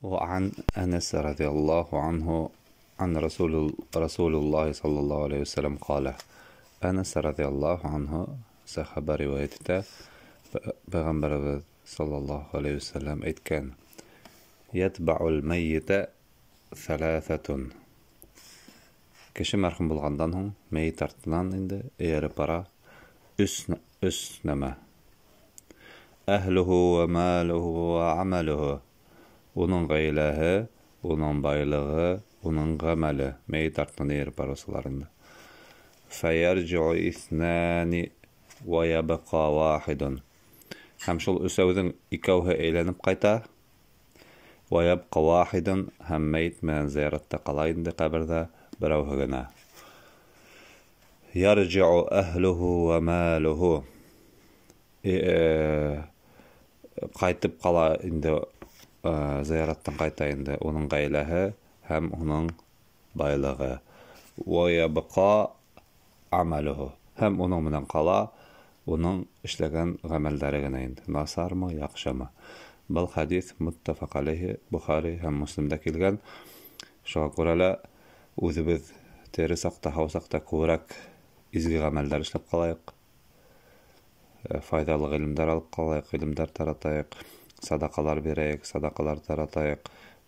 وعن أنس رضي الله عنه عن رسول الله صلى الله عليه وسلم قال أنس رضي الله عنه صحابة روايته بغمبر صلى الله عليه وسلم إذ كان يتبع الميت ثلاثة كشي مرخم بلغندانهم ميت ارتلان عند إيربرا أسنما أهله وماله وعمله onun gaylehi, onun baylığı, onun gameli meyi tartlanır parasılarında. Feyerci'u ithnani ve yabqa vahidun. Hem şol üsevdin ikavhe eğlenip qayta ve yabqa vahidun hem meyit men ziyarette qalayındı qabirda biravhu gana. Yerci'u ehluhu ve maluhu. Qaytıp qala indi ziyarattan qaytayında onun gaylehi hem onun baylığı ve yabqa amaluhu hem onun bilen qala onun işlegen gamelleri gene indi nasar mı yaxşı mı bu hadis muttafaq alayhi Buhari hem Müslim'de kelgen şoğa görele özübüz teri saqta hawsaqta ko'rak izgi gameller işlep qalayıq faydalı ilimler alıp qalayıq ilimler taratayıq sadaqalar bereyik, sadaqalar taratayıq,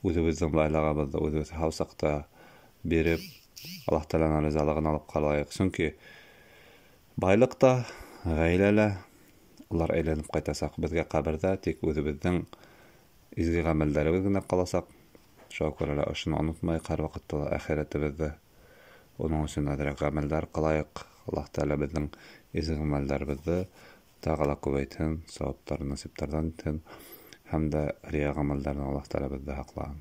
özümüzün baylığımızda, özümüz havsaqta berip, Allah Teala'nın rızalığını alıp qalayıq. Çünki baylıqda, gaylələ, ular eylenip qaytasaq, bizge qabirda tek özümüzün izgi gamellerimiz gine qalasaq, şoğa görele aşını unutmayıq, her vaqtda ahiretimizde onun üçün adıraq gameller qalayıq. Allah Teala bizden izgi gamellerimizde tağala kuvveytin, savaplar, nasiptardan itin, hem de riya gamellerden Allah Teala bizde haqlan.